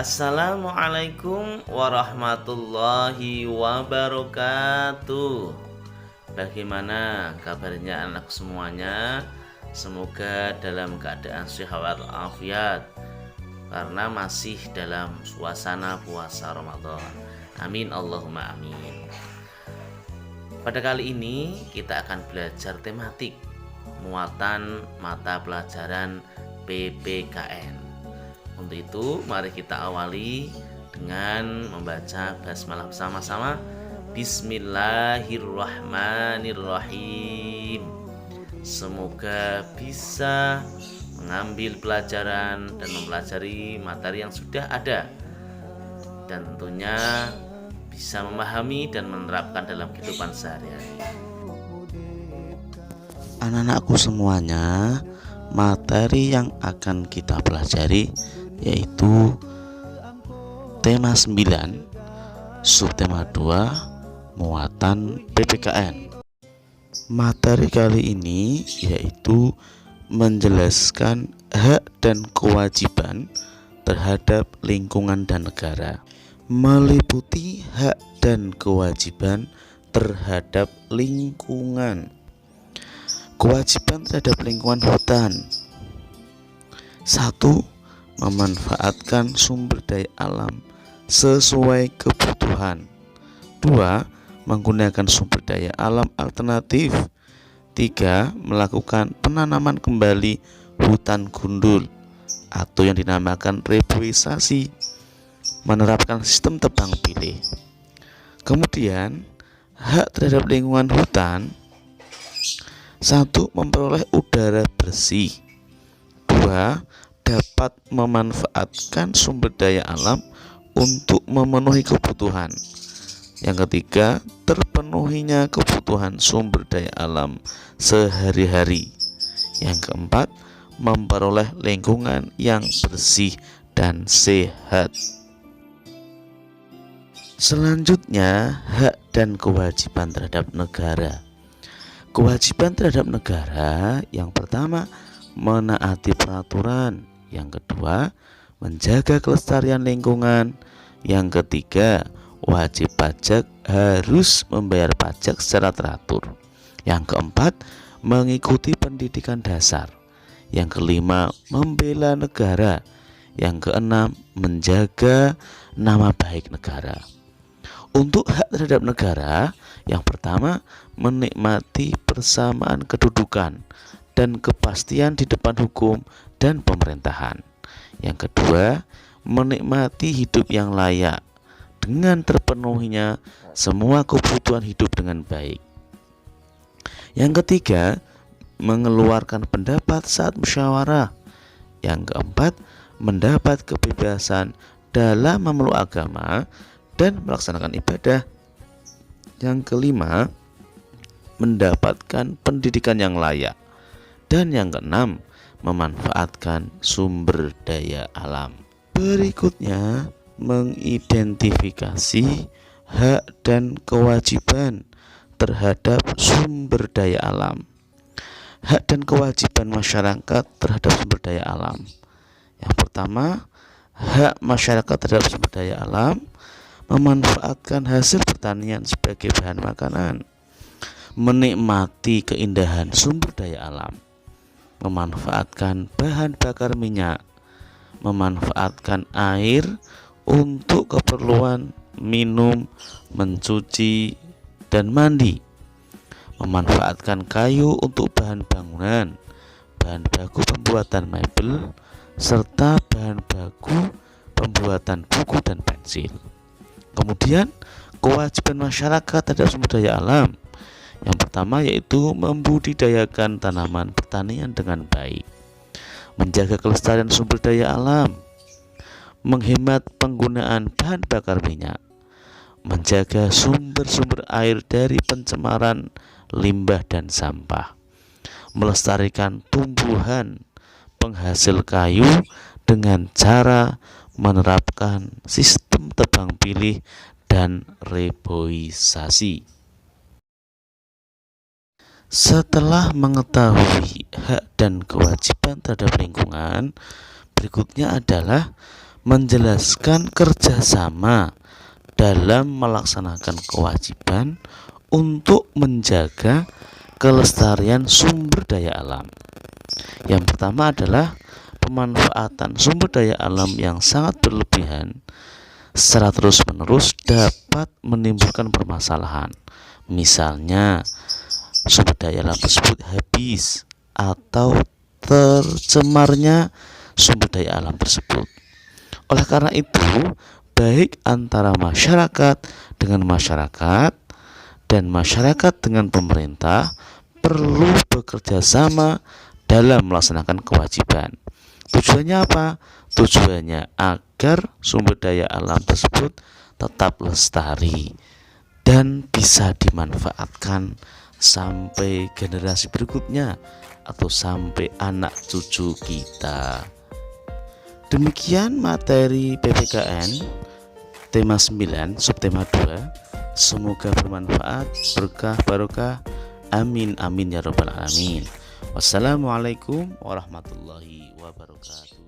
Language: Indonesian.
Assalamualaikum warahmatullahi wabarakatuh. Bagaimana kabarnya anak semuanya? Semoga dalam keadaan sehat walafiat, karena masih dalam suasana puasa Ramadan. Amin Allahumma amin. Pada kali ini kita akan belajar tematik muatan mata pelajaran PPKN. Untuk itu mari kita awali dengan membaca basmalah bersama-sama. Bismillahirrahmanirrahim. Semoga bisa mengambil pelajaran dan mempelajari materi yang sudah ada, dan tentunya bisa memahami dan menerapkan dalam kehidupan sehari-hari. Anak-anakku semuanya, materi yang akan kita pelajari yaitu tema 9, subtema 2, muatan PPKN. Materi kali ini yaitu menjelaskan hak dan kewajiban terhadap lingkungan dan negara, meliputi hak dan kewajiban terhadap lingkungan. Kewajiban terhadap lingkungan hutan: 1. Memanfaatkan sumber daya alam sesuai kebutuhan. 2. Menggunakan sumber daya alam alternatif. 3. Melakukan penanaman kembali hutan gundul atau yang dinamakan reboisasi, menerapkan sistem tebang pilih. Kemudian hak terhadap lingkungan hutan: 1. Memperoleh udara bersih. 2. Dapat memanfaatkan sumber daya alam untuk memenuhi kebutuhan. Yang ketiga, terpenuhinya kebutuhan sumber daya alam sehari-hari. Yang keempat, memperoleh lingkungan yang bersih dan sehat. Selanjutnya, hak dan kewajiban terhadap negara. Kewajiban terhadap negara: yang pertama, menaati peraturan. Yang kedua, menjaga kelestarian lingkungan. Yang ketiga, wajib pajak harus membayar pajak secara teratur. Yang keempat, mengikuti pendidikan dasar. Yang kelima, membela negara. Yang keenam, menjaga nama baik negara. Untuk hak terhadap negara, yang pertama, menikmati persamaan kedudukan dan kepastian di depan hukum dan pemerintahan. Yang kedua, menikmati hidup yang layak dengan terpenuhinya semua kebutuhan hidup dengan baik. Yang ketiga, mengeluarkan pendapat saat musyawarah. Yang keempat, mendapat kebebasan dalam memeluk agama dan melaksanakan ibadah. Yang kelima, mendapatkan pendidikan yang layak. Dan yang keenam, memanfaatkan sumber daya alam. Berikutnya, mengidentifikasi hak dan kewajiban terhadap sumber daya alam. Hak dan kewajiban masyarakat terhadap sumber daya alam. Yang pertama, hak masyarakat terhadap sumber daya alam: memanfaatkan hasil pertanian sebagai bahan makanan, menikmati keindahan sumber daya alam, memanfaatkan bahan bakar minyak, memanfaatkan air untuk keperluan minum, mencuci, dan mandi, memanfaatkan kayu untuk bahan bangunan, bahan baku pembuatan mebel, serta bahan baku pembuatan buku dan pensil. Kemudian, kewajiban masyarakat terhadap sumber daya alam: yang pertama yaitu membudidayakan tanaman pertanian dengan baik, menjaga kelestarian sumber daya alam, menghemat penggunaan bahan bakar minyak, menjaga sumber-sumber air dari pencemaran limbah dan sampah, melestarikan tumbuhan penghasil kayu dengan cara menerapkan sistem tebang pilih dan reboisasi. Setelah mengetahui hak dan kewajiban terhadap lingkungan, berikutnya adalah menjelaskan kerjasama dalam melaksanakan kewajiban untuk menjaga kelestarian sumber daya alam. Yang pertama adalah pemanfaatan sumber daya alam yang sangat berlebihan secara terus-menerus dapat menimbulkan permasalahan. Misalnya, sumber daya alam tersebut habis atau tercemarnya sumber daya alam tersebut. Oleh karena itu, baik antara masyarakat dengan masyarakat dan masyarakat dengan pemerintah perlu bekerja sama dalam melaksanakan kewajiban. Tujuannya apa? Tujuannya agar sumber daya alam tersebut tetap lestari dan bisa dimanfaatkan sampai generasi berikutnya atau sampai anak cucu kita. Demikian materi PPKN tema 9 subtema 2. Semoga bermanfaat, berkah, barokah. Amin amin ya rabbal alamin. Wassalamualaikum warahmatullahi wabarakatuh.